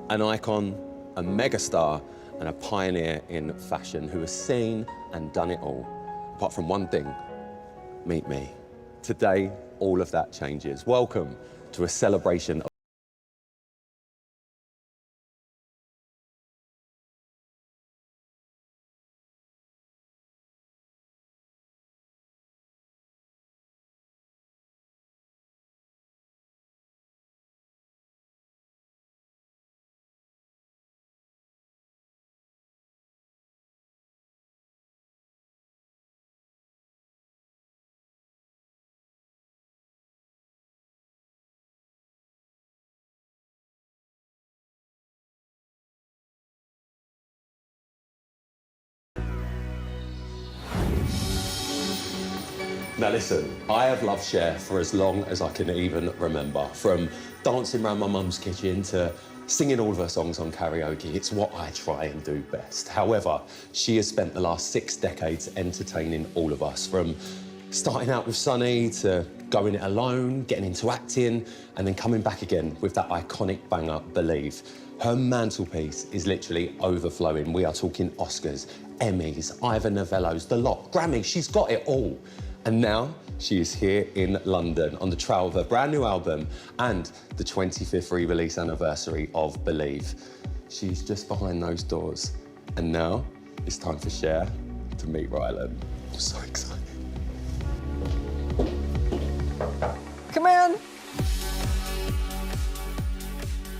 An icon, a megastar, and a pioneer in fashion who has seen and done it all. Apart from one thing, meet me. Today, all of that changes. Welcome to a celebration of Now listen, I have loved Cher for as long as I can even remember. From dancing around my mum's kitchen to singing all of her songs on karaoke. It's what I try and do best. However, she has spent the last 6 decades entertaining all of us. From starting out with Sunny to going it alone, getting into acting, and then coming back again with that iconic banger, Believe. Her mantelpiece is literally overflowing. We are talking Oscars, Emmys, Ivor Novellos, the lot, Grammys. She's got it all. And now she is here in London on the trail of her brand new album and the 25th re-release anniversary of Believe. She's just behind those doors. And now it's time for Cher to meet Rylan. I'm so excited. Come in.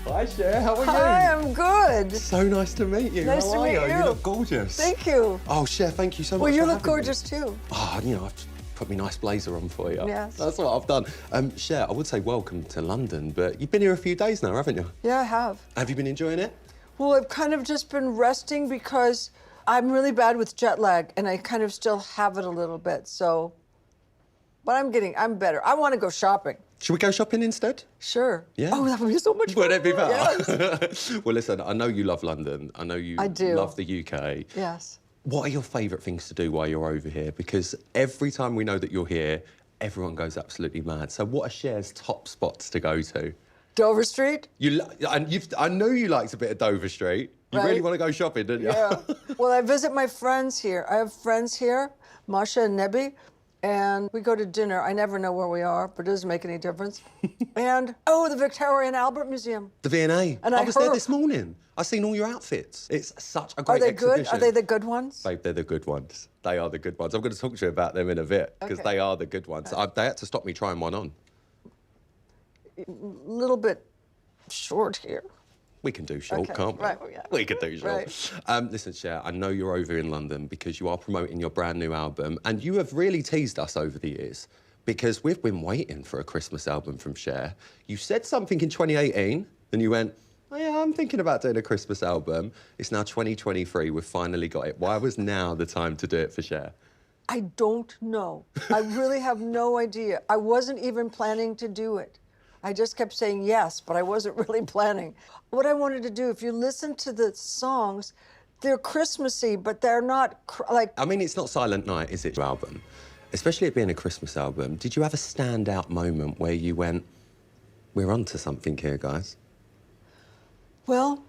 Hi, Cher, how are you? Hi, I'm good. So nice to meet you. Nice to meet you. You look gorgeous. Thank you. Oh, Cher, thank you so much. Well, you for look having me. gorgeous too. Oh, you know, I've put my nice blazer on for you. Yes. That's what I've done. Cher, I would say welcome to London, but you've been here a few days now, haven't you? Yeah, I have. Have you been enjoying it? Well, I've kind of just been resting because I'm really bad with jet lag and I kind of still have it a little bit, so. But I'm better. I want to go shopping. Should we go shopping instead? Sure. Yeah. Oh, that would be so much fun. Would it be better? Yes. Well, listen, I know you love London. I know you I do. love the UK. Yes. What are your favourite things to do while you're over here? Because every time we know that you're here, everyone goes absolutely mad. So what are Cher's top spots to go to? Dover Street? I know you liked a bit of Dover Street. You really Right. want to go shopping, don't you? Yeah. Well, I visit my friends here. I have friends here, Masha and Nebi, and we go to dinner. I never know where we are, but it doesn't make any difference. And, oh, the Victoria and Albert Museum. The V&A. And I I was there heard- this morning. I seen all your outfits. It's such a great Are they exhibition. good? Are they the good ones? Babe, they're the good ones. They are the good ones. I'm going to talk to you about them in a bit, because Okay. they are the good ones. They had to stop me trying one on. A little bit short here. We can do short, Okay, can't we? right, yeah. We can do short. Right. Listen, Cher, I know you're over in London because you are promoting your brand new album, and you have really teased us over the years because we've been waiting for a Christmas album from Cher. You said something in 2018, and you went, oh, yeah, I'm thinking about doing a Christmas album. It's now 2023. We've finally got it. Why was now the time to do it for Cher? I don't know. I really have no idea. I wasn't even planning to do it. I just kept saying yes, but I wasn't really planning. What I wanted to do, if you listen to the songs, they're Christmassy, but they're not like... I mean, it's not Silent Night, is it, your album? Especially it being a Christmas album. Did you have a standout moment where you went, we're onto something here, guys? Well,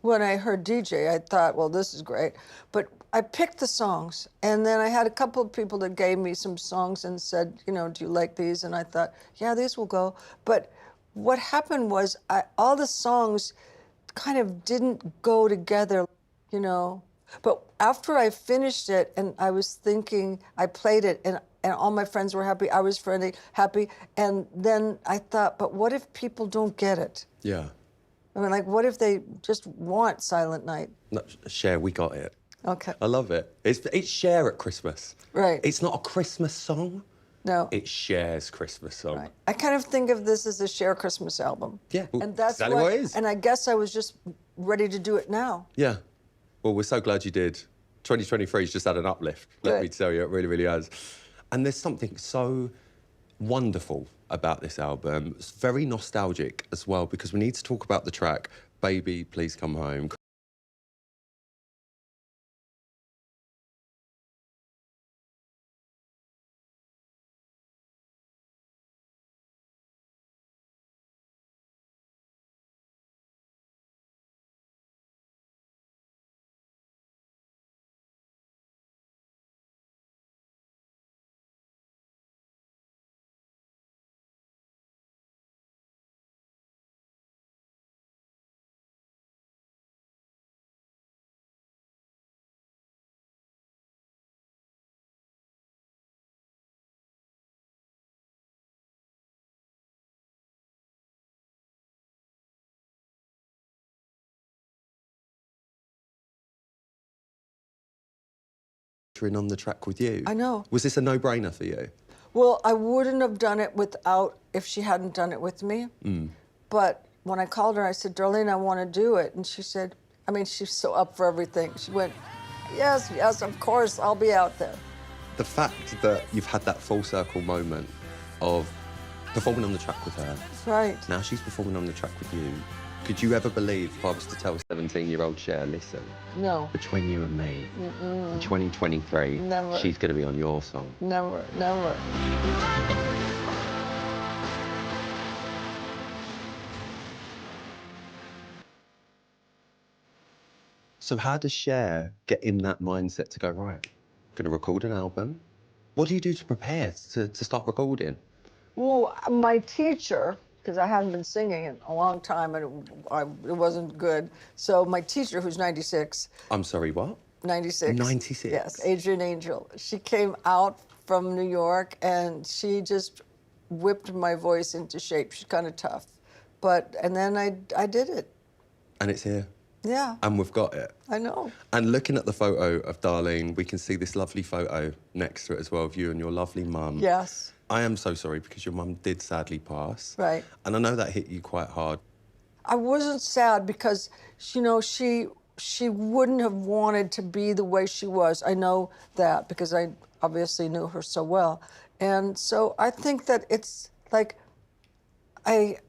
when I heard DJ, I thought, well, this is great. But I picked the songs, and then I had a couple of people that gave me some songs and said, you know, do you like these? And I thought, yeah, these will go. But what happened was all the songs kind of didn't go together, you know. But after I finished it and I was thinking, I played it and all my friends were happy, I was happy, and then I thought, but what if people don't get it? Yeah. I mean, like, what if they just want Silent Night? No, Cher, we got it. Okay. I love it. It's Cher at Christmas. Right. It's not a Christmas song. No. It's Cher's Christmas song. Right. I kind of think of this as a Cher Christmas album. Yeah, well, and that's exactly what it is. And I guess I was just ready to do it now. Yeah. Well, we're so glad you did. 2023's just had an uplift. Let me tell you, it really, really has. And there's something so wonderful about this album. It's very nostalgic as well, because we need to talk about the track, Baby, Please Come Home. featuring on the track with you. I know. Was this a no-brainer for you? Well, I wouldn't have done it if she hadn't done it with me. But when I called her, I said, Darlene, I want to do it. And she said, I mean, she's so up for everything. She went, yes, yes, of course, I'll be out there. The fact that you've had that full circle moment of performing on the track with her. Right. Now she's performing on the track with you. Could you ever believe if I was to tell 17-year-old Cher, listen, No. between you and me, in 2023, Never. she's going to be on your song? Never, never. So how does Cher get in that mindset to go, right, going to record an album? What do you do to prepare to start recording? Well, my teacher, because I hadn't been singing in a long time and it wasn't good, so my teacher, who's 96. I'm sorry, what? 96. 96? Yes, Adrian Angel. She came out from New York and she just whipped my voice into shape. She's kind of tough. And then I did it. And it's here. Yeah. And we've got it. I know. And looking at the photo of Darlene, we can see this lovely photo next to it as well of you and your lovely mum. Yes. I am so sorry because your mum did sadly pass. Right. And I know that hit you quite hard. I wasn't sad because, you know, she wouldn't have wanted to be the way she was. I know that because I obviously knew her so well. And so I think that it's like,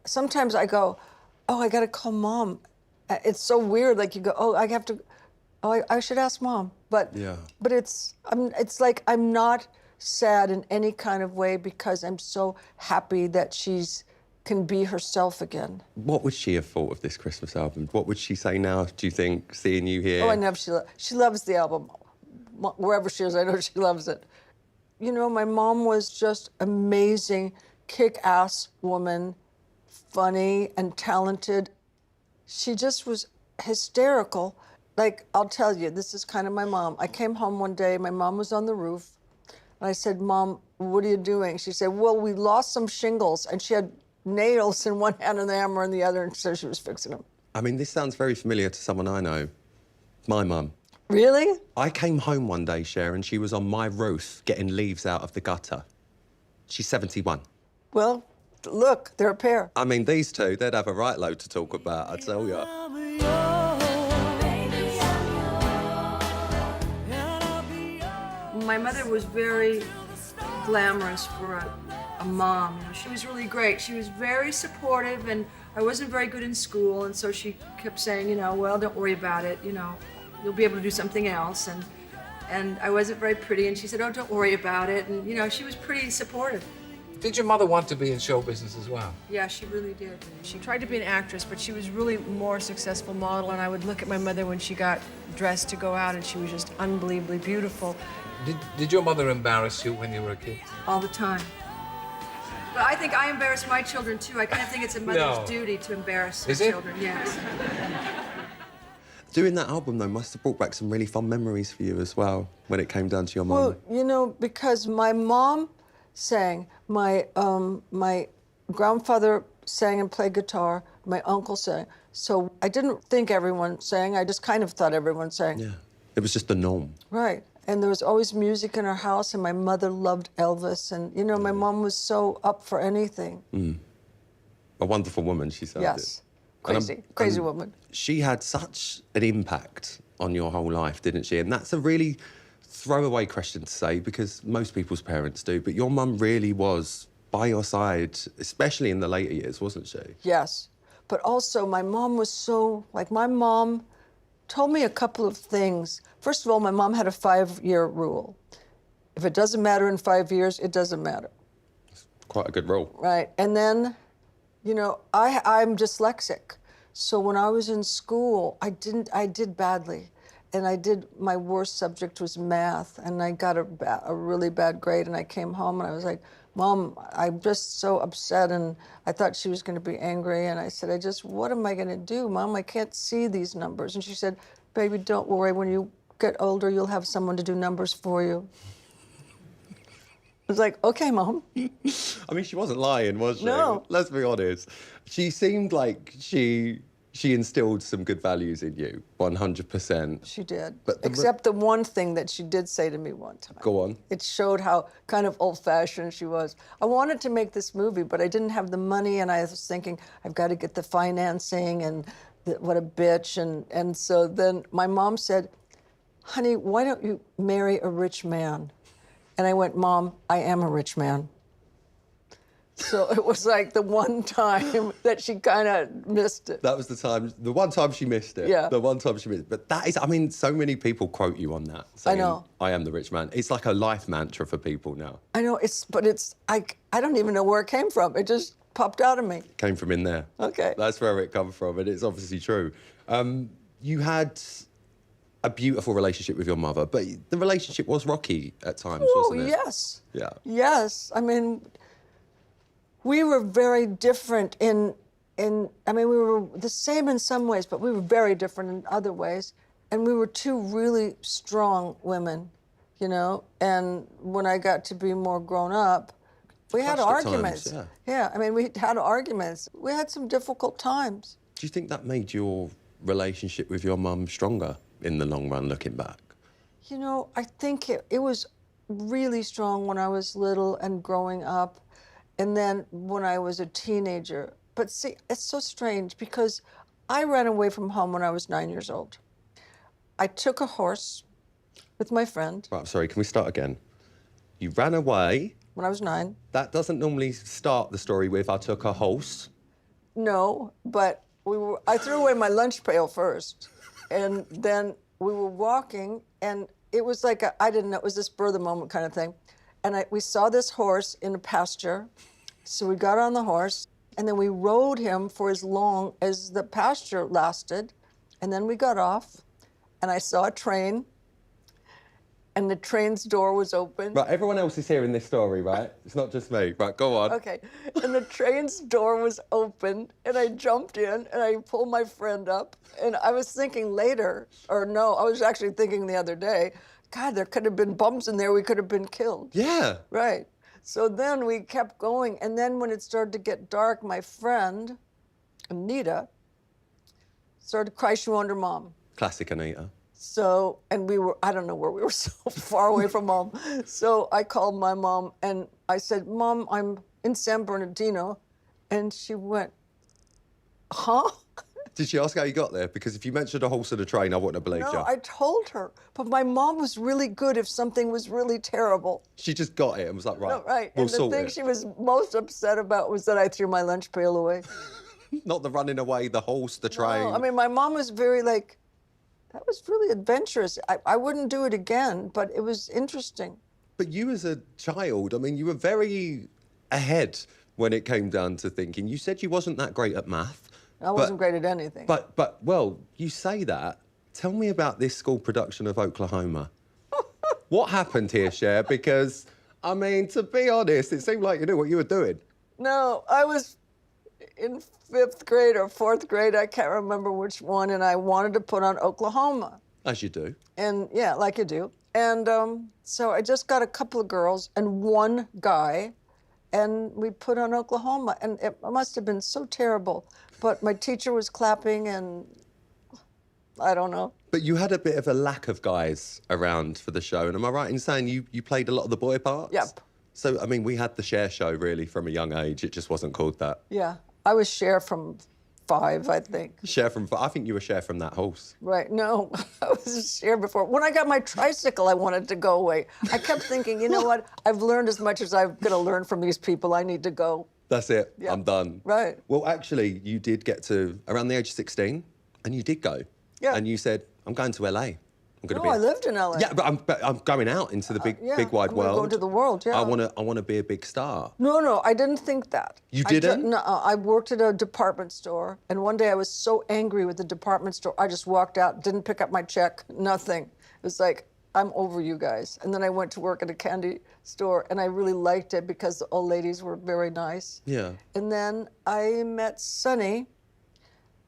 sometimes I go, oh, I gotta call Mom. It's so weird, like you go, oh, I should ask Mom. But it's like I'm not sad in any kind of way because I'm so happy that she's can be herself again. What would she have thought of this Christmas album? What would she say now, do you think, seeing you here? Oh, I know she loves the album. Wherever she is, I know she loves it. You know, my mom was just amazing, kick-ass woman, funny and talented. She just was hysterical. Like, I'll tell you, this is kind of my mom. I came home one day, my mom was on the roof, and I said, Mom, what are you doing? She said, well, we lost some shingles, and she had nails in one hand and the hammer in the other, and so she was fixing them. I mean, this sounds very familiar to someone I know. My mum. Really? I came home one day, Cher, and she was on my roof getting leaves out of the gutter. She's 71. Well, look, they're a pair. I mean, these two, they'd have a right load to talk about, I tell you. My mother was very glamorous for a mom. You know, she was really great. She was very supportive, and I wasn't very good in school, and so she kept saying, you know, well, don't worry about it. You know, you'll be able to do something else. And I wasn't very pretty, and she said, oh, don't worry about it. And you know, she was pretty supportive. Did your mother want to be in show business as well? Yeah, she really did. She tried to be an actress, but she was really more successful model, and I would look at my mother when she got dressed to go out, and she was just unbelievably beautiful. Did your mother embarrass you when you were a kid? All the time. But I think I embarrass my children, too. I kind of think it's a mother's duty to embarrass her children, yes. Doing that album, though, must have brought back some really fun memories for you as well, when it came down to your mum. Well, you know, because my mom sang, my grandfather sang and played guitar, my uncle sang. So I didn't think everyone sang, I just kind of thought everyone sang. Yeah, it was just the norm. Right, and there was always music in our house, and my mother loved Elvis, and you know, my mom was so up for anything. A wonderful woman, she sounded. Yes, crazy woman. She had such an impact on your whole life, didn't she? And that's a really throwaway question to say because most people's parents do, but your mum really was by your side, especially in the later years, wasn't she? Yes, but also my mom was so, like my mom told me a couple of things. First of all, my mom had a 5-year rule. If it doesn't matter in 5 years, it doesn't matter. It's quite a good rule. Right, and then, you know, I'm dyslexic. So when I was in school, I did badly. And my worst subject was math, and I got a really bad grade, and I came home and I was like, Mom, I'm just so upset, and I thought she was gonna be angry, and I said, what am I gonna do, Mom? I can't see these numbers. And she said, baby, don't worry, when you get older, you'll have someone to do numbers for you. I was like, okay, Mom. I mean, she wasn't lying, was she? No. Let's be honest. She seemed like she She instilled some good values in you, 100%. She did. But Except the one thing that she did say to me one time. Go on. It showed how kind of old-fashioned she was. I wanted to make this movie, but I didn't have the money, and I was thinking, I've got to get the financing, and what a bitch. And so then my mom said, honey, why don't you marry a rich man? And I went, Mom, I am a rich man. So it was like the one time that she kind of missed it. That was the one time she missed it. Yeah. The one time she missed it. But that is, I mean, so many people quote you on that. Saying, I know. I am the rich man. It's like a life mantra for people now. I know, I don't even know where it came from. It just popped out of me. Came from in there. Okay. That's where it comes from, and it's obviously true. You had a beautiful relationship with your mother, but the relationship was rocky at times, wasn't it? Yes. Yeah. Yes. I mean, we were very different I mean, we were the same in some ways, but we were very different in other ways. And we were two really strong women, you know? And when I got to be more grown up, we had Clashed at arguments. times, Yeah, I mean, we had arguments. We had some difficult times. Do you think that made your relationship with your mum stronger in the long run, looking back? You know, I think it was really strong when I was little and growing up, and then when I was a teenager. But see, it's so strange because I ran away from home when I was 9 years old. I took a horse with my friend Right, sorry, can we start again? You ran away. when I was 9. That doesn't normally start the story with, I took a horse. No, but I threw away my lunch pail first, and then we were walking, and it was like I didn't know, it was a spur of the moment kind of thing. And we saw this horse in a pasture, so we got on the horse, and then we rode him for as long as the pasture lasted, and then we got off, and I saw a train, and the train's door was open. Right, everyone else is hearing this story, right? It's not just me. Right, go on. Okay, and the train's door was open, and I jumped in, and I pulled my friend up, and I was thinking later, or no, I was actually thinking the other day, God, there could have been bumps in there, we could have been killed. Yeah. Right. So then we kept going, and then when it started to get dark, my friend, Anita, started to cry. She wanted her mom. Classic Anita. So, and I don't know where we were, so far away from home. So I called my mom, and I said, Mom, I'm in San Bernardino. And she went, huh? Did she ask how you got there? Because if you mentioned a horse and a train, I wouldn't have believed you. No, I told her. But my mom was really good if something was really terrible. She just got it and was like, right, No, right. we'll And the sort thing it. she was most upset about was that I threw my lunch pail away. Not the running away, the horse, the train. No, I mean, my mom was very like, that was really adventurous. I wouldn't do it again, but it was interesting. But you as a child, I mean, you were very ahead when it came down to thinking. You said you wasn't that great at math. I wasn't great at anything. But well, you say that. Tell me about this school production of Oklahoma. What happened here, Cher? Because, I mean, to be honest, it seemed like you knew what you were doing. No, I was in 5th grade or 4th grade, I can't remember which one, and I wanted to put on Oklahoma. As you do. And yeah, like you do. And so I just got a couple of girls and one guy, and we put on Oklahoma, and it must have been so terrible. But my teacher was clapping, and I don't know. But you had a bit of a lack of guys around for the show, and am I right in saying you played a lot of the boy parts? Yep. So, I mean, we had the Cher show, really, from a young age. It just wasn't called that. Yeah, I was Cher from 5, I think. Cher from... I think you were Cher from that horse. Right, no, I was Cher before. When I got my tricycle, I wanted to go away. I kept thinking, you know what? I've learned as much as I'm going to learn from these people. I need to go. That's it. Yeah. I'm done. Right. Well, actually, you did get to around the age of 16, and you did go. Yeah. And you said, I'm going to LA. I'm going No, I lived in LA. Yeah, but I'm going out into the big wide I'm world. Going to the world, yeah. I want to be a big star. No, I didn't think that. You didn't? No, I worked at a department store, and one day I was so angry with the department store, I just walked out, didn't pick up my check, nothing. It was like, I'm over you guys. And then I went to work at a candy store, and I really liked it because the old ladies were very nice. Yeah. And then I met Sunny,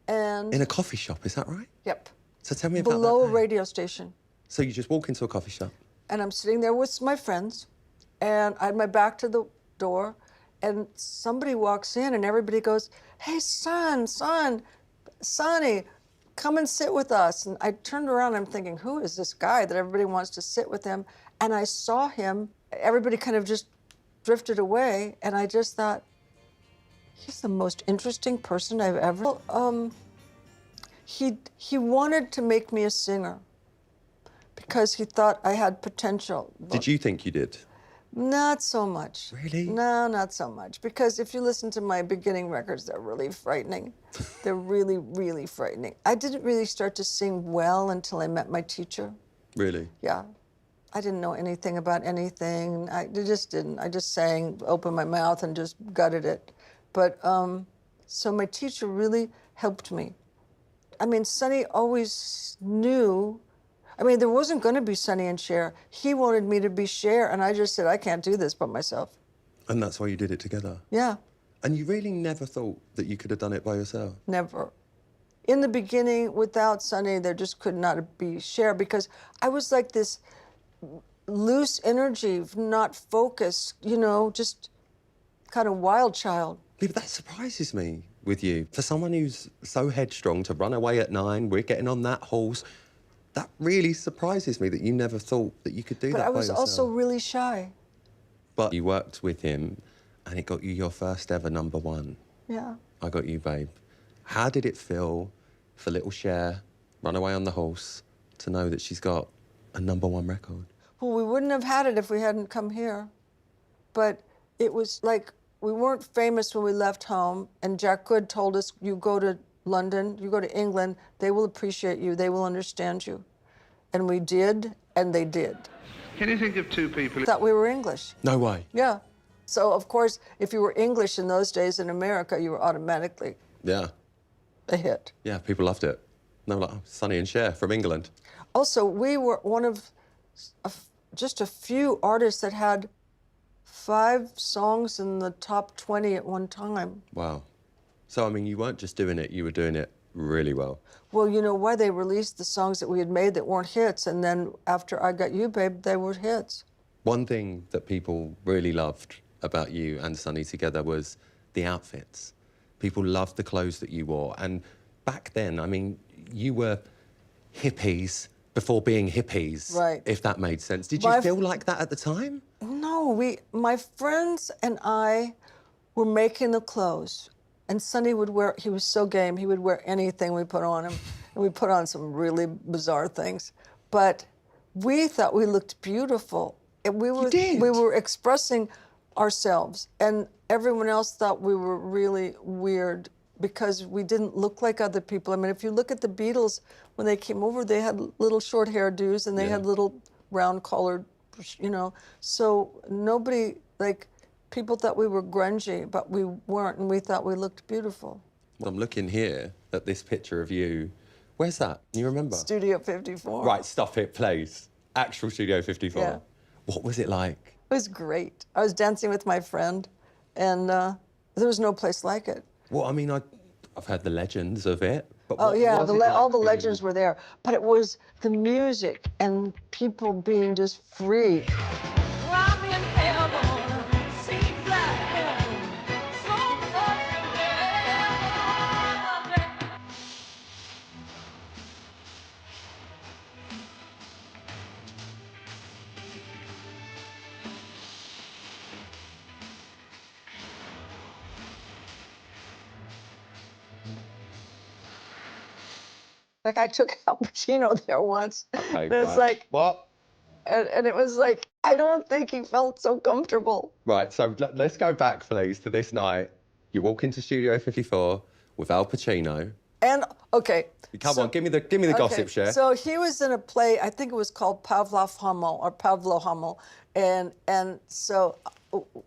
and... In a coffee shop, is that right? Yep. So tell me about Below that a day. radio station. So you just walk into a coffee shop. And I'm sitting there with my friends, and I had my back to the door, and somebody walks in, and everybody goes, hey, son. Sonny, come and sit with us. And I turned around, I'm thinking, who is this guy that everybody wants to sit with him? And I saw him, everybody kind of just drifted away, and I just thought, he's the most interesting person I've ever. He wanted to make me a singer because he thought I had potential. Did you think you did? Not so much. Really? No, not so much. Because if you listen to my beginning records, they're really frightening. They're really, really frightening. I didn't really start to sing well until I met my teacher. Really? Yeah. I didn't know anything about anything. I just didn't. I just sang, opened my mouth, and just gutted it. But so my teacher really helped me. I mean, Sunny always knew. I mean, there wasn't going to be Sunny and Cher. He wanted me to be Cher, and I just said, I can't do this by myself. And that's why you did it together? Yeah. And you really never thought that you could have done it by yourself? Never. In the beginning, without Sunny, there just could not be Cher, because I was like this loose energy, not focused, you know, just kind of wild child. Yeah, but that surprises me with you. For someone who's so headstrong to run away at 9, we're getting on that horse. That really surprises me that you never thought that you could do that by yourself. But I was also really shy. But you worked with him, and it got you your first ever #1. Yeah. I Got You, Babe. How did it feel for little Cher, Runaway on the Horse, to know that she's got a #1 record? Well, we wouldn't have had it if we hadn't come here. But it was like we weren't famous when we left home, and Jack Good told us, you go to London, you go to England, they will appreciate you, they will understand you. And we did, and they did. Can you think of two people? Thought we were English. No way. Yeah. So, of course, if you were English in those days in America, you were automatically Yeah. a hit. Yeah, people loved it. They were like, oh, Sunny and Cher from England. Also, we were one of just a few artists that had 5 songs in the top 20 at one time. Wow. So, I mean, you weren't just doing it, you were doing it really well. Well, you know why? They released the songs that we had made that weren't hits, and then after I Got You, Babe, they were hits. One thing that people really loved about you and Sunny together was the outfits. People loved the clothes that you wore. And back then, I mean, you were hippies before being hippies, Right. if that made sense. Did you feel like that at the time? No, my friends and I were making the clothes. And Sunny would wear, he was so game, he would wear anything we put on him. And we put on some really bizarre things. But we thought we looked beautiful. And we were, You did? We were expressing ourselves. And everyone else thought we were really weird because we didn't look like other people. I mean, if you look at the Beatles, when they came over, they had little short hairdos and they had little round collared, you know. So nobody, like, people thought we were grungy, but we weren't, and we thought we looked beautiful. Well, I'm looking here at this picture of you. Where's that? You remember? Studio 54. Right, Stop It, please. Actual Studio 54. Yeah. What was it like? It was great. I was dancing with my friend, and there was no place like it. Well, I mean, I've heard the legends of it. But Oh, what yeah, was it like all the for you? legends were there. But it was the music and people being just free. Like, I took Al Pacino there once. Okay, And it's right. like, What? and it was like, I don't think he felt so comfortable. Right, so let's go back, please, to this night. You walk into Studio 54 with Al Pacino. And, okay. Come on, give me the gossip, Cher. So he was in a play, I think it was called Pavlov Hummel, or Pavlo Hummel. And so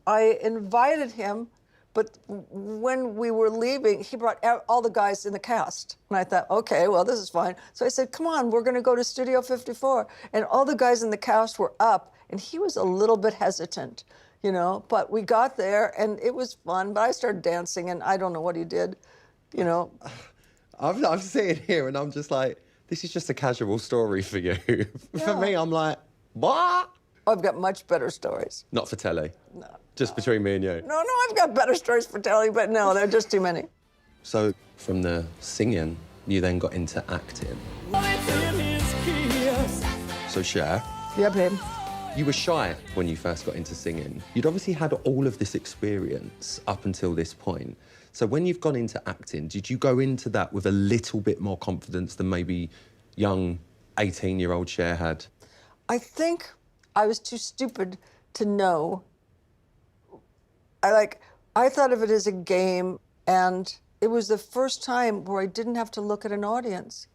I invited him, but when we were leaving, he brought all the guys in the cast. And I thought, okay, well, this is fine. So I said, come on, we're going to go to Studio 54. And all the guys in the cast were up, and he was a little bit hesitant, you know. But we got there, and it was fun. But I started dancing, and I don't know what he did, you know. I'm sitting here, and I'm just like, this is just a casual story for you. For me, I'm like, what? I've got much better stories. Not for telly. No. Just between me and you. No, I've got better stories for telling, but no, they're just too many. So From the singing, you then got into acting. So Cher, Yeah, babe. you were shy when you first got into singing. You'd obviously had all of this experience up until this point. So when you've gone into acting, did you go into that with a little bit more confidence than maybe young 18-year-old Cher had? I think I was too stupid to know. I thought of it as a game, and it was the first time where I didn't have to look at an audience.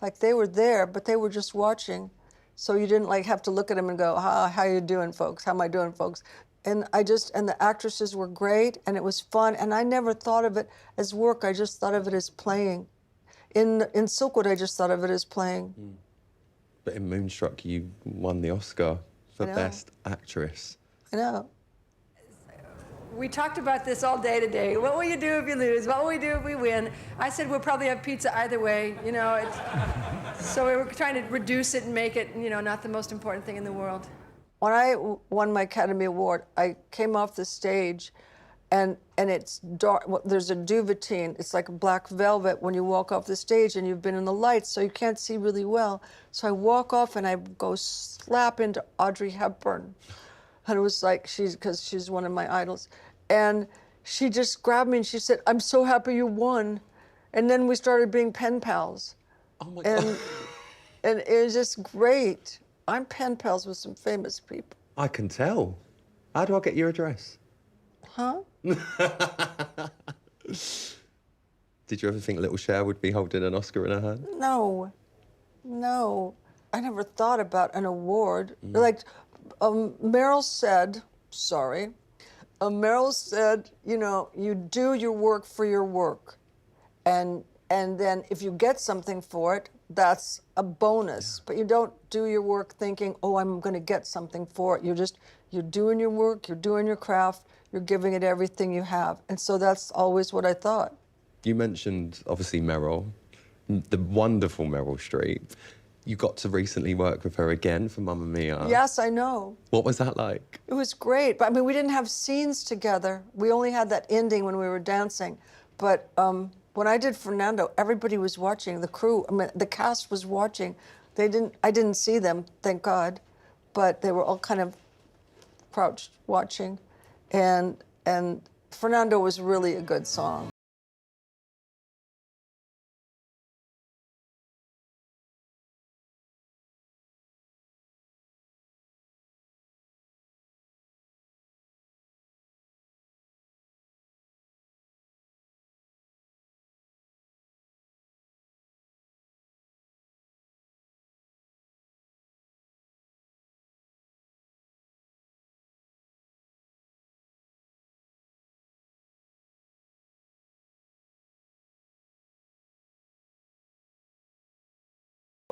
Like, they were there, but they were just watching. So you didn't have to look at them and go, how you doing, folks? How am I doing, folks? And the actresses were great, and it was fun. And I never thought of it as work. I just thought of it as playing. In Silkwood, I just thought of it as playing. But in Moonstruck, you won the Oscar for I know. Best Actress. I know. We talked about this all day today. What will you do if you lose? What will we do if we win? I said we'll probably have pizza either way. You know, so we were trying to reduce it and make it, not the most important thing in the world. When I won my Academy Award, I came off the stage, and it's dark. Well, there's a duvetine. It's like black velvet when you walk off the stage, and you've been in the lights, so you can't see really well. So I walk off, and I go slap into Audrey Hepburn. And it was like, because she's one of my idols. And she just grabbed me and she said, "I'm so happy you won." And then we started being pen pals. Oh my God. And it was just great. I'm pen pals with some famous people. I can tell. How do I get your address? Huh? Did you ever think little Cher would be holding an Oscar in her hand? No. I never thought about an award. Meryl said, you do your work for your work. And then if you get something for it, that's a bonus. Yeah. But you don't do your work thinking, oh, I'm going to get something for it. You're doing your work, you're doing your craft, you're giving it everything you have. And so that's always what I thought. You mentioned, obviously, Meryl, the wonderful Meryl Streep. You got to recently work with her again for Mamma Mia. Yes, I know. What was that like? It was great. But I mean, we didn't have scenes together. We only had that ending when we were dancing. But when I did Fernando, everybody was watching. The crew, the cast was watching. I didn't see them, thank God, but they were all kind of crouched watching. And Fernando was really a good song.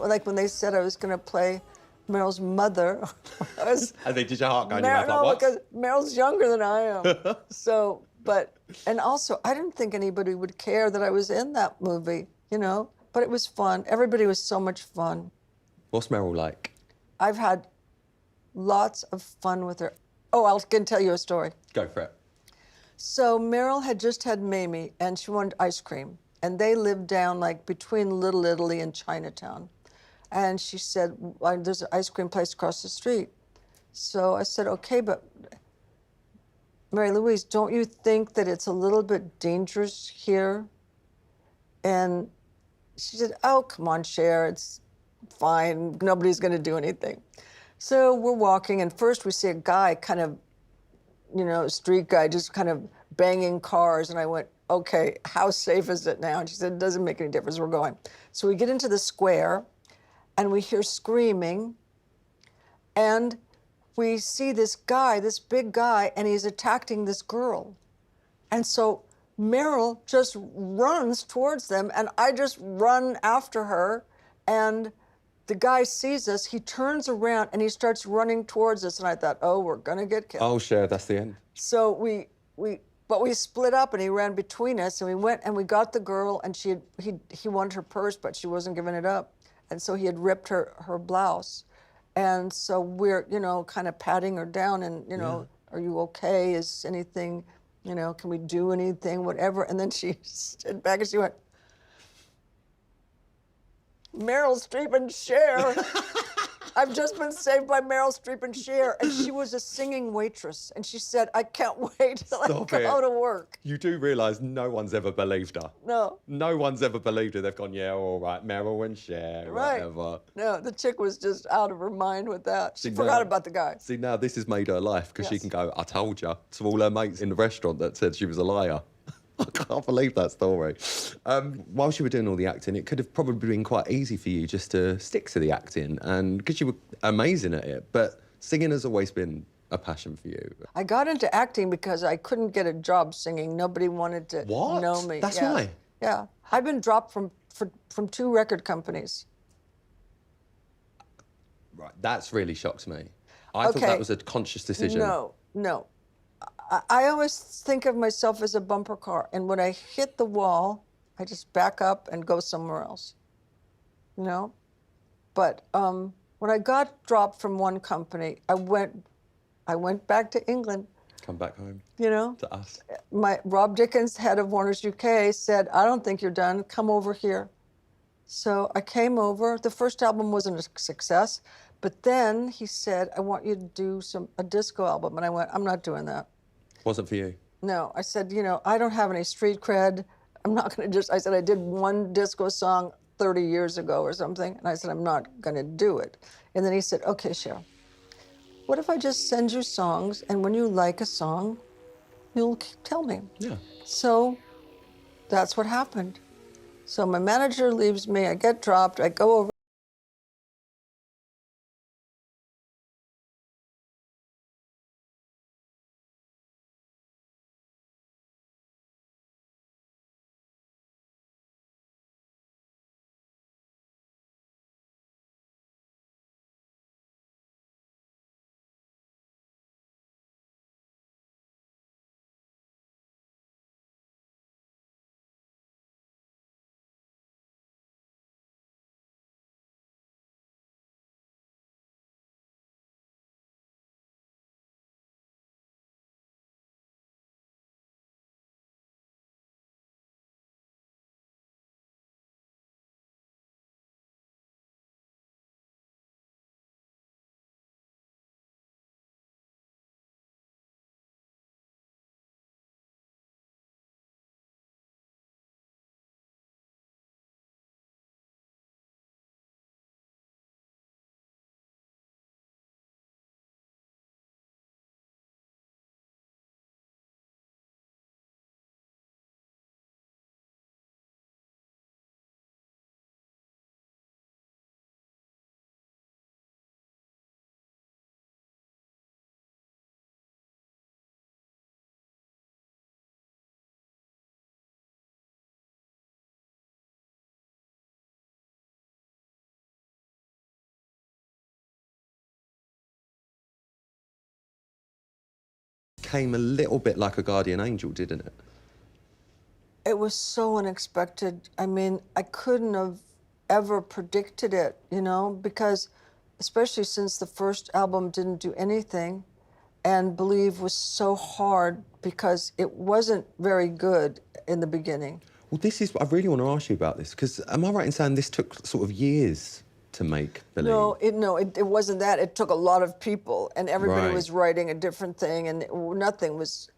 Like when they said I was going to play Meryl's mother, I think did your heart go in your mouth like, what? Because Meryl's younger than I am. And also, I didn't think anybody would care that I was in that movie, But it was fun. Everybody was so much fun. What's Meryl like? I've had lots of fun with her. Oh, I can tell you a story. Go for it. So Meryl had just had Mamie, and she wanted ice cream. And they lived down between Little Italy and Chinatown. And she said, there's an ice cream place across the street. So I said, okay, but Mary Louise, don't you think that it's a little bit dangerous here? And she said, oh, come on, Cher, it's fine. Nobody's going to do anything. So we're walking, and first we see a guy kind of, street guy, just kind of banging cars. And I went, okay, how safe is it now? And she said, it doesn't make any difference, we're going. So we get into the square, and we hear screaming, and we see this guy, this big guy, and he's attacking this girl. And so Meryl just runs towards them, and I just run after her, and the guy sees us, he turns around, and he starts running towards us, and I thought, oh, we're gonna get killed. Oh, Cher, that's the end. So but we split up, and he ran between us, and we went and we got the girl, and he wanted her purse, but she wasn't giving it up. And so he had ripped her blouse. And so we're, kind of patting her down and, are you okay? Is anything, can we do anything, whatever? And then she stood back and she went, Meryl Streep and Cher. I've just been saved by Meryl Streep and Cher. And she was a singing waitress. And she said, I can't wait till I go to work. You do realise no one's ever believed her. No. No one's ever believed her. They've gone, yeah, all right, Meryl and Cher, Right. whatever. No, the chick was just out of her mind with that. She forgot about the guy. See, now this has made her life because she Yes. can go, I told you, to all her mates in the restaurant that said she was a liar. I can't believe that story. Whilst you were doing all the acting, it could have probably been quite easy for you just to stick to the acting, and because you were amazing at it, but singing has always been a passion for you. I got into acting because I couldn't get a job singing. Nobody wanted to know me. That's yeah. why? Yeah. I've been dropped from 2 record companies. Right, that's really shocks me. I thought that was a conscious decision. No. I always think of myself as a bumper car, and when I hit the wall, I just back up and go somewhere else, you know? But when I got dropped from one company, I went back to England. Come back home. You know? To us. Rob Dickens, head of Warner's UK, said, I don't think you're done, come over here. So I came over. The first album wasn't a success, but then he said, I want you to do a disco album. And I went, I'm not doing that. Wasn't for you? No, I said, you know, I don't have any street cred. I'm not gonna I said, I did one disco song 30 years ago or something, and I said, I'm not gonna do it. And then he said, okay, Cher, what if I just send you songs, and when you like a song, you'll tell me? Yeah. So that's what happened. So my manager leaves me, I get dropped, I go over. Came a little bit like a guardian angel, didn't it? It was so unexpected. I mean, I couldn't have ever predicted it, you know, because especially since the first album didn't do anything, and Believe was so hard because it wasn't very good in the beginning. Well, I really want to ask you about this, because am I right in saying this took sort of years to make Believe? No, it wasn't that. It took a lot of people, and everybody Right. was writing a different thing, and nothing was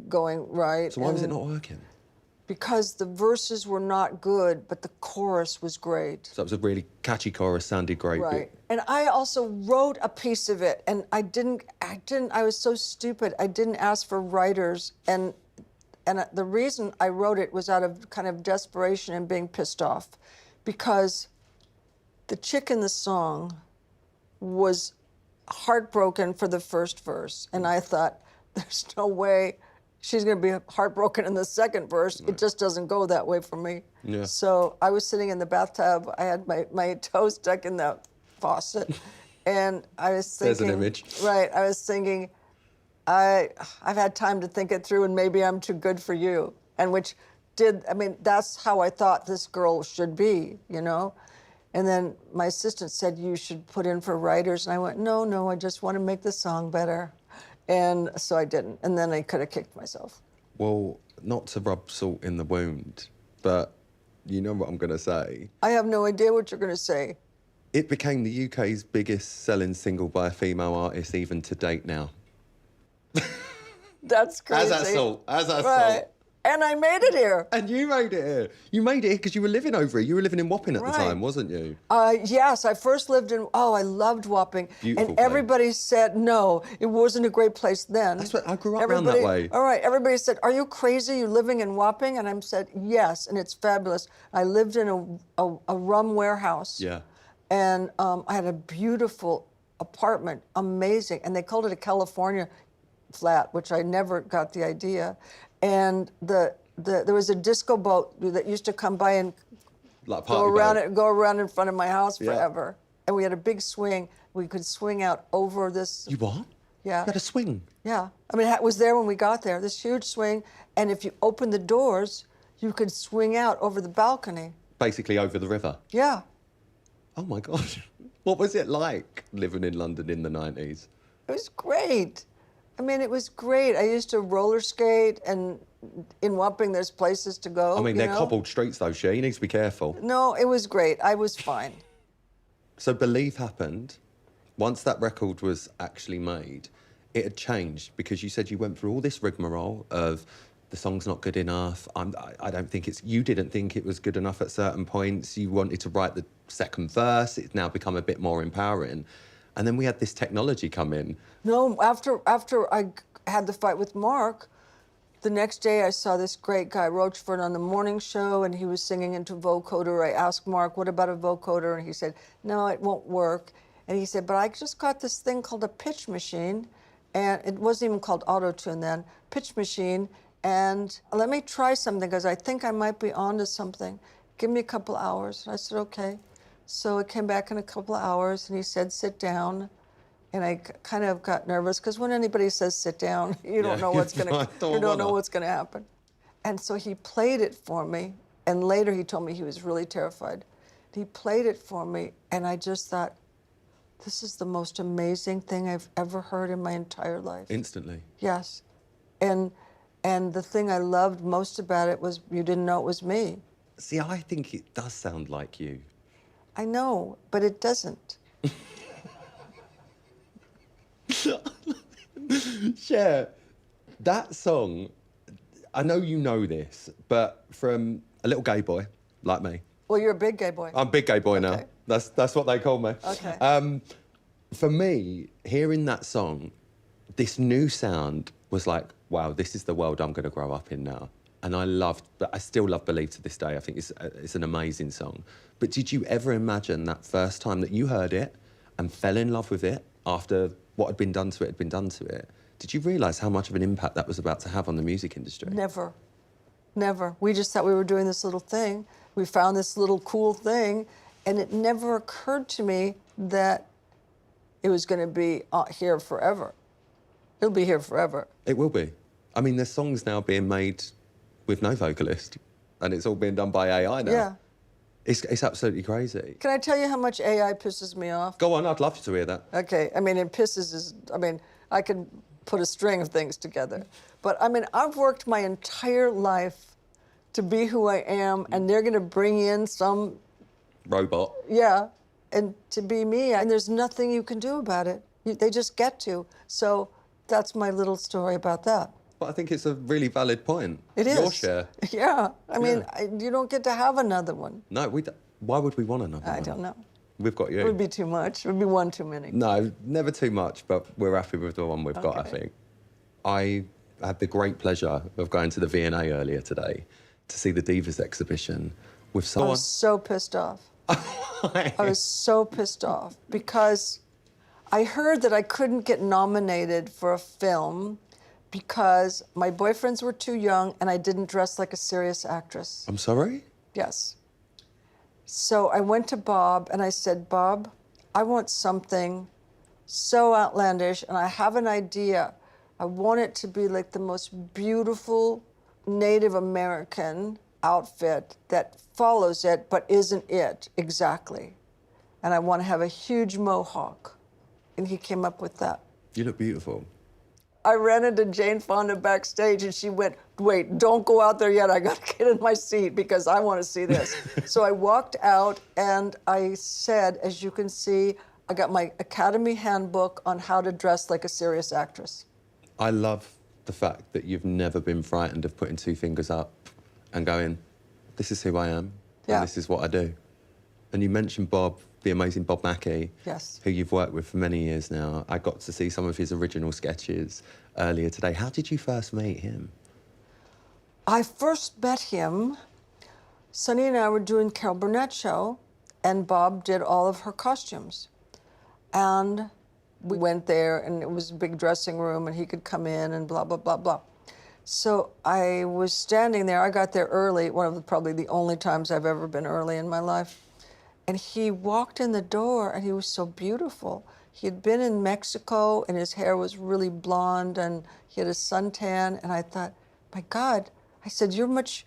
going right. So why was it not working? Because the verses were not good, but the chorus was great. So it was a really catchy chorus, sounded great. Right. And I also wrote a piece of it, and I was so stupid. I didn't ask for writers, and the reason I wrote it was out of kind of desperation and being pissed off, because the chick in the song was heartbroken for the first verse, and I thought, there's no way she's going to be heartbroken in the second verse. Right. It just doesn't go that way for me. Yeah. So I was sitting in the bathtub. I had my toe stuck in the faucet, and I was thinking. There's an image. Right. I was thinking, I've had time to think it through, and maybe I'm too good for you. And that's how I thought this girl should be, you know? And then my assistant said, you should put in for writers. And I went, no, I just want to make the song better. And so I didn't. And then I could have kicked myself. Well, not to rub salt in the wound, but you know what I'm going to say. I have no idea what you're going to say. It became the UK's biggest selling single by a female artist even to date now. That's crazy. How's that salt? How's that Right. salt? And I made it here. And you made it here. You made it here because you were living over here. You were living in Wapping at the Right. time, wasn't you? Yes, I first lived in, I loved Wapping. Beautiful and place. everybody said, no, it wasn't a great place then. That's what I grew up around that way. All right, everybody said, are you crazy? You living in Wapping? And I said, yes, and it's fabulous. I lived in a rum warehouse. Yeah. And I had a beautiful apartment, amazing. And they called it a California flat, which I never got the idea. And there was a disco boat that used to come by and Like go around in front of my house Yeah. forever. And we had a big swing. We could swing out over this. You what? Yeah. You had a swing? Yeah. I mean, it was there when we got there, this huge swing. And if you opened the doors, you could swing out over the balcony. Basically over the river. Yeah. Oh my gosh. What was it like living in London in the 90s? It was great. I mean, it was great. I used to roller skate, and in Wapping, there's places to go. I mean, you they're know? cobbled streets though, Cher. You need to be careful. No, it was great. I was fine. So Believe happened. Once that record was actually made, it had changed because you said you went through all this rigmarole of the song's not good enough. I don't think it's... You didn't think it was good enough at certain points. You wanted to write the second verse. It's now become a bit more empowering. And then we had this technology come in. No, after I had the fight with Mark, the next day I saw this great guy, Rochford, on the morning show, and he was singing into vocoder. I asked Mark, what about a vocoder? And he said, no, it won't work. And he said, but I just got this thing called a pitch machine, and it wasn't even called auto-tune then, pitch machine, and let me try something, because I think I might be onto something. Give me a couple hours. And I said, okay. So I came back in a couple of hours, and he said, sit down. And I kind of got nervous, because when anybody says sit down, you don't know what's going to happen. And so he played it for me, and later he told me he was really terrified. He played it for me, and I just thought, this is the most amazing thing I've ever heard in my entire life. Instantly. Yes. And the thing I loved most about it was you didn't know it was me. See, I think it does sound like you. I know, but it doesn't. Cher, that song, I know you know this, but from a little gay boy like me. Well, you're a big gay boy. I'm a big gay boy Okay. now. That's what they call me. Okay. For me, hearing that song, this new sound was like, wow, this is the world I'm going to grow up in now. And I still love Believe to this day. I think it's an amazing song. But did you ever imagine that first time that you heard it and fell in love with it after what had been done to it, did you realise how much of an impact that was about to have on the music industry? Never. Never. We just thought we were doing this little thing. We found this little cool thing, and it never occurred to me that it was going to be here forever. It'll be here forever. It will be. I mean, there's songs now being made with no vocalist, and it's all being done by AI now. Yeah. It's absolutely crazy. Can I tell you how much AI pisses me off? Go on, I'd love to hear that. Okay, I mean, I could put a string of things together. But I mean, I've worked my entire life to be who I am, and they're gonna bring in some... Robot. Yeah, and to be me, and there's nothing you can do about it. They just get to. So that's my little story about that. But I think it's a really valid point. It is. Your Cher. Yeah, I mean, you don't get to have another one. No, why would we want another one? I don't know. We've got you. It would be too much. It would be one too many. No, never too much, but we're happy with the one we've got, I think. I had the great pleasure of going to the V&A earlier today to see the Divas exhibition with I someone... was so pissed off. I was so pissed off because I heard that I couldn't get nominated for a film because my boyfriends were too young and I didn't dress like a serious actress. I'm sorry? Yes. So I went to Bob and I said, Bob, I want something so outlandish and I have an idea. I want it to be like the most beautiful Native American outfit that follows it but isn't it exactly. And I want to have a huge mohawk. And he came up with that. You look beautiful. I ran into Jane Fonda backstage, and she went, "Wait, don't go out there yet. I got to get in my seat because I want to see this." So I walked out, and I said, as you can see, I got my Academy handbook on how to dress like a serious actress. I love the fact that you've never been frightened of putting two fingers up and going, this is who I am, Yeah. and this is what I do. And you mentioned Bob, the amazing Bob Mackie, Yes. who you've worked with for many years now. I got to see some of his original sketches earlier today. How did you first meet him? I first met him, Sunny and I were doing Carol Burnett show, and Bob did all of her costumes. And we went there, and it was a big dressing room, and he could come in and blah, blah, blah, blah. So I was standing there. I got there early, probably the only times I've ever been early in my life. And he walked in the door, and he was so beautiful. He had been in Mexico, and his hair was really blonde, and he had a suntan. And I thought, my God, I said, you're much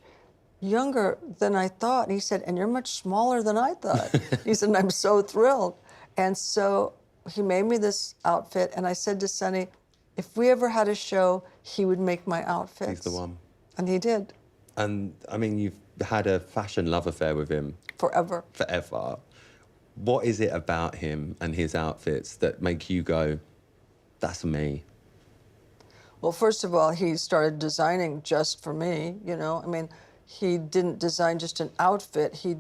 younger than I thought. And he said, and you're much smaller than I thought. He said, and I'm so thrilled. And so he made me this outfit, and I said to Sunny, if we ever had a show, he would make my outfits. He's the one. And he did. And, I mean, you've had a fashion love affair with him. Forever. Forever. What is it about him and his outfits that make you go, that's me? Well, first of all, he started designing just for me, you know. I mean, he didn't design just an outfit. He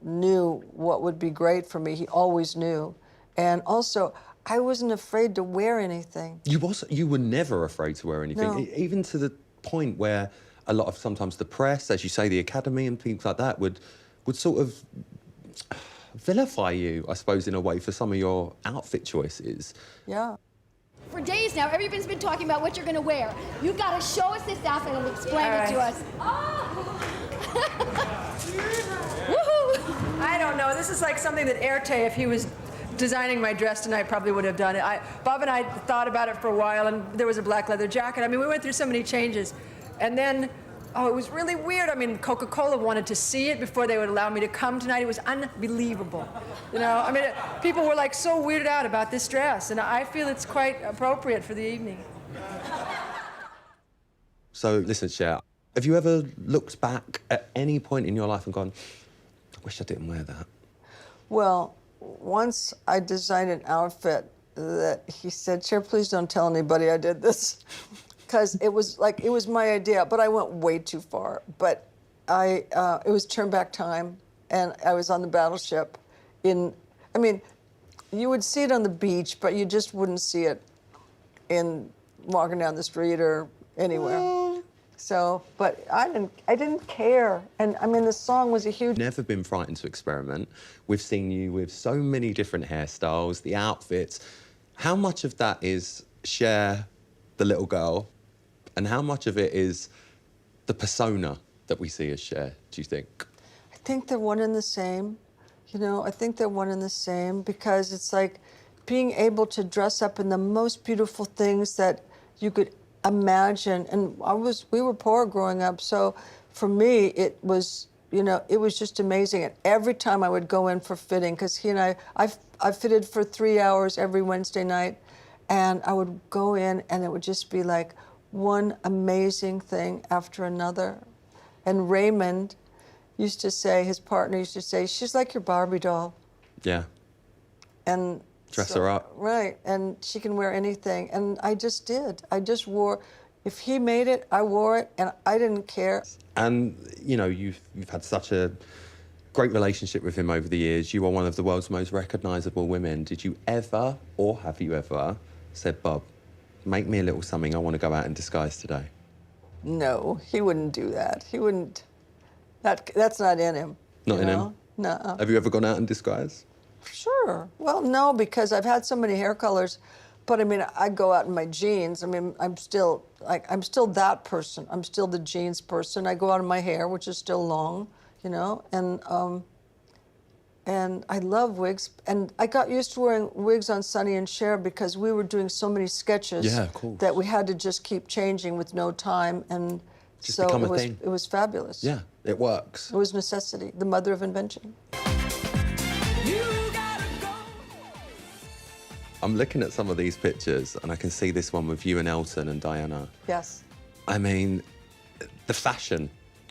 knew what would be great for me. He always knew. And also, I wasn't afraid to wear anything. You were never afraid to wear anything, No. even to the point where a lot of sometimes the press, as you say, the Academy and things like that would sort of vilify you, I suppose, in a way, for some of your outfit choices. Yeah. For days now, everyone's been talking about what you're going to wear. You've got to show us this outfit and explain it to us. I don't know. This is like something that Erte, if he was designing my dress tonight, probably would have done it. Bob and I thought about it for a while, and there was a black leather jacket. I mean, we went through so many changes. And then, it was really weird. I mean, Coca-Cola wanted to see it before they would allow me to come tonight. It was unbelievable. You know, I mean, people were like so weirded out about this dress, and I feel it's quite appropriate for the evening. So, listen, Cher, have you ever looked back at any point in your life and gone, I wish I didn't wear that? Well, once I designed an outfit that he said, Cher, please don't tell anybody I did this. Because it was my idea, but I went way too far. But it was turn back time, and I was on the battleship you would see it on the beach, but you just wouldn't see it in walking down the street or anywhere. So, but I didn't care. And I mean, the song was a huge... Never been frightened to experiment. We've seen you with so many different hairstyles, the outfits. How much of that is Cher, the little girl, and how much of it is the persona that we see as Cher, do you think? I think they're one and the same. You know, I think they're one and the same because it's like being able to dress up in the most beautiful things that you could imagine. And we were poor growing up, so for me, it was, it was just amazing. And every time I would go in for fitting, because he and I fitted for 3 hours every Wednesday night, and I would go in and it would just be like one amazing thing after another. And Raymond used to say, his partner used to say, she's like your Barbie doll. Yeah. And Dress her up. Right, and she can wear anything. And I just did. I just wore, if he made it, I wore it, and I didn't care. And, you've had such a great relationship with him over the years. You are one of the world's most recognisable women. Did you ever, or have you ever, said, Bob, make me a little something, I want to go out in disguise today? No, he wouldn't do that. He wouldn't. That's not in him. Not in him? No. Have you ever gone out in disguise? Sure. Well, no, because I've had so many hair colors. But I mean, I go out in my jeans. I mean, I'm still that person. I'm still the jeans person. I go out in my hair, which is still long, and I love wigs. And I got used to wearing wigs on Sunny and Cher because we were doing so many sketches that we had to just keep changing with no time. And Just so become a thing. It was fabulous. Yeah, it works. It was necessity, the mother of invention. I'm looking at some of these pictures and I can see this one with you and Elton and Diana. Yes. I mean, the fashion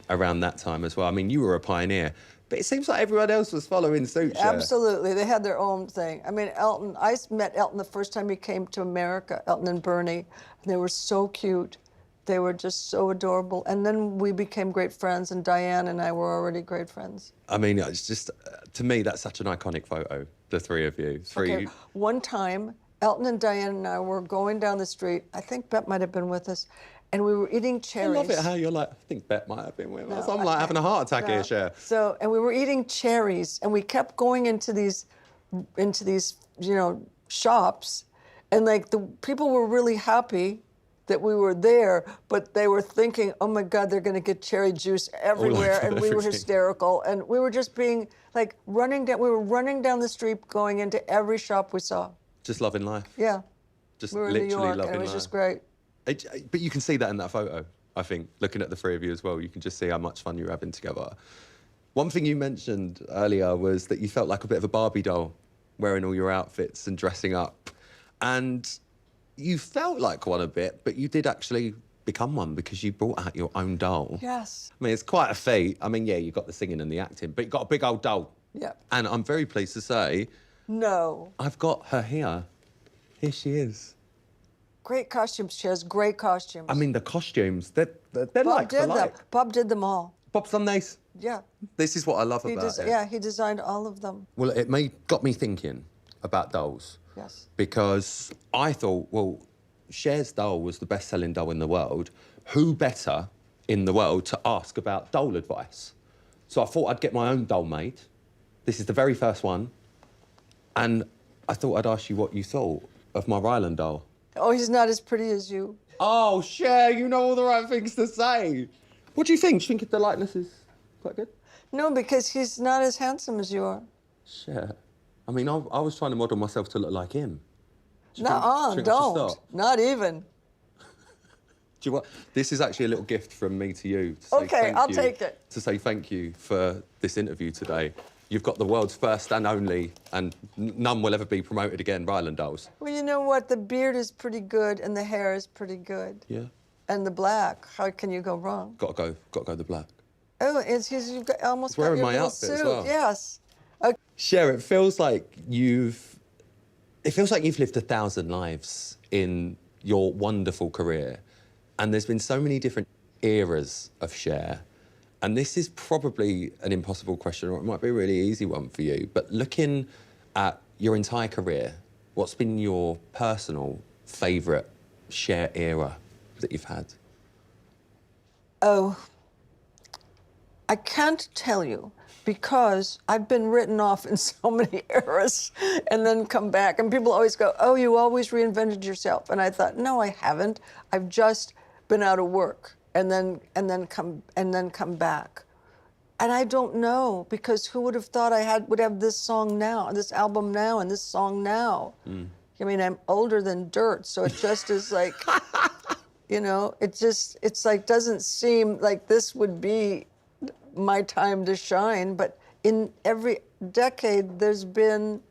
around that time as well. I mean, you were a pioneer, but it seems like everyone else was following suit. Cher. Absolutely. They had their own thing. I mean, Elton, I met Elton the first time he came to America, Elton and Bernie. And they were so cute. They were just so adorable. And then we became great friends, and Diane and I were already great friends. I mean, it's just, to me, that's such an iconic photo, the three of you. Okay. One time, Elton and Diane and I were going down the street. I think Bet might have been with us. And we were eating I cherries. love it how you're like, I think Bet might have been with us. No, I'm like having a heart attack no. here, Cher. So, and we were eating cherries, and we kept going into these, you know, shops, and like the people were really happy that we were there, but they were thinking, oh my God, they're gonna get cherry juice everywhere, and we were everything. hysterical, and we were just being like running down. We were running down the street, going into every shop we saw. Just loving life. Yeah, Just we were in literally New York, loving and it was life. just great. But you can see that in that photo, I think, looking at the three of you as well. You can just see how much fun you're having together. One thing you mentioned earlier was that you felt like a bit of a Barbie doll, wearing all your outfits and dressing up. And you felt like one a bit, but you did actually become one because you brought out your own doll. Yes. I mean, it's quite a feat. I mean, yeah, you got the singing and the acting, but you got a big old doll. Yeah. And I'm very pleased to say, No. I've got her here. Here she is. Great costumes, she has great costumes. I mean, the costumes, they're Bob like for did them. like. Bob did them all. Bob's done these. Yeah. This is what I love about it. Yeah, he designed all of them. Well, it got me thinking about dolls. Yes. Because I thought, well, Cher's doll was the best-selling doll in the world. Who better in the world to ask about doll advice? So I thought I'd get my own doll made. This is the very first one. And I thought I'd ask you what you thought of my Rylan doll. Oh, he's not as pretty as you. Oh, Cher, you know all the right things to say. What do you think? Do you think the likeness is quite good? No, because he's not as handsome as you are. Cher. I mean, I was trying to model myself to look like him. Do you think I should Don't. stop? Not even. Do you want? This is actually a little gift from me to you. To say Okay, thank I'll you, take it. To say thank you for this interview today. You've got the world's first and only, and none will ever be promoted again, Rylan dolls. Well, you know what? The beard is pretty good, and the hair is pretty good. Yeah. And the black. How can you go wrong? Got to go the black. Oh, you've got, almost got Wearing your my little outfit as suit. well. Yes. Okay. Cher, it feels like you've lived 1,000 lives in your wonderful career. And there's been so many different eras of Cher. And this is probably an impossible question, or it might be a really easy one for you. But looking at your entire career, what's been your personal favourite Cher era that you've had? Oh, I can't tell you because I've been written off in so many eras and then come back. And people always go, oh, you always reinvented yourself. And I thought, no, I haven't. I've just been out of work and then come back. And I don't know, because who would have thought would have this song now, this album now, and this song now? I mean, I'm older than dirt, so it just is like, you know, it's like, doesn't seem like this would be my time to shine. But in every decade, there's been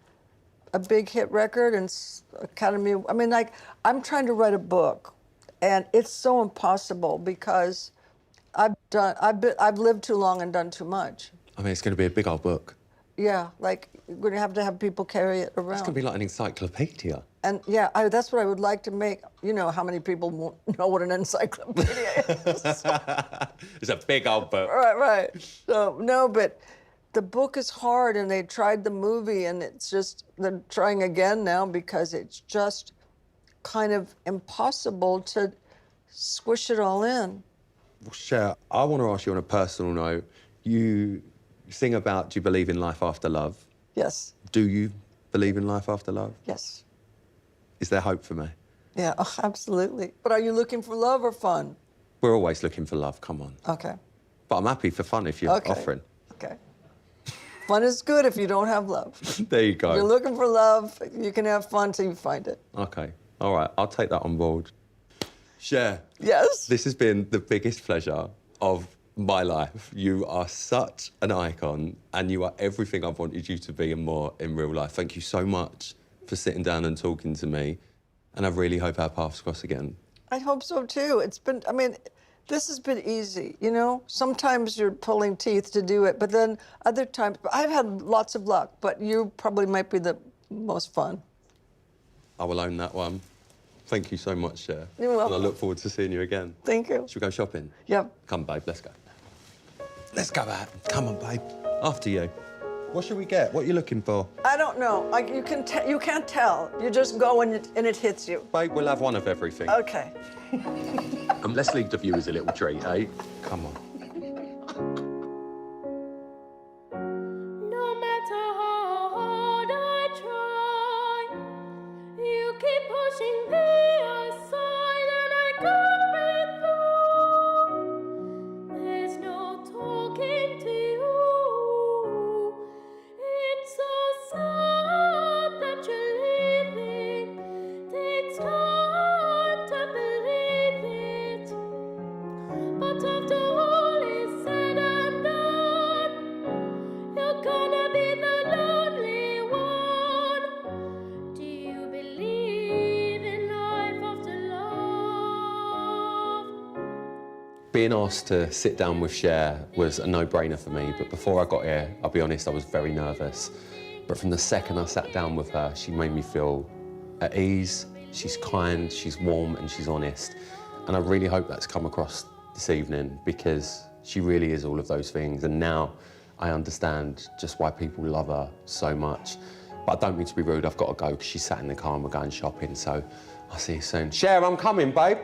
a big hit record and Academy. I mean, like, I'm trying to write a book, and it's so impossible because I've lived too long and done too much. I mean, it's going to be a big old book. Yeah, like, you're going to have people carry it around. It's going to be like an encyclopedia. And yeah, that's what I would like to make. You know how many people won't know what an encyclopedia is. It's a big old book. Right. So, no, but the book is hard, and they tried the movie, and they're trying again now because it's just kind of impossible to squish it all in. Well, Cher, I want to ask you on a personal note. You sing about, do you believe in life after love? Yes. Do you believe in life after love? Yes. Is there hope for me? Yeah, absolutely. But are you looking for love or fun? We're always looking for love, come on. Okay. But I'm happy for fun if you're offering. Okay. Fun is good if you don't have love. There you go. You're looking for love, you can have fun till you find it. Okay, all right, I'll take that on board. Cher. Yes? This has been the biggest pleasure of my life. You are such an icon, and you are everything I've wanted you to be and more in real life. Thank you so much for sitting down and talking to me, and I really hope our paths cross again. I hope so too. It's been, I mean, this has been easy, you know? Sometimes you're pulling teeth to do it, but then other times, I've had lots of luck, but you probably might be the most fun. I will own that one. Thank you so much, Cher. You're welcome. And I look forward to seeing you again. Thank you. Should we go shopping? Yep. Come, babe, let's go. Let's go out. Come on, babe. After you. What should we get? What are you looking for? I don't know. Like you can't tell. You just go and it hits you. Babe, we'll have one of everything. Okay. Let's leave the viewers a little treat, eh? Come on. No matter how hard I try, you keep pushing me aside and I can't breathe through. There's no talking to you. It's so sad that you're leaving. Takes time to believe it. But after all is said and done, you're gonna be the lonely one. Do you believe in life after love? Being asked to sit down with Cher was a no-brainer for me, but before I got here, I'll be honest, I was very nervous. But from the second I sat down with her, she made me feel at ease. She's kind, she's warm, and she's honest. And I really hope that's come across this evening, because she really is all of those things. And now I understand just why people love her so much. But I don't mean to be rude, I've got to go because she sat in the car and we're going shopping, so I'll see you soon. Cher, I'm coming, babe.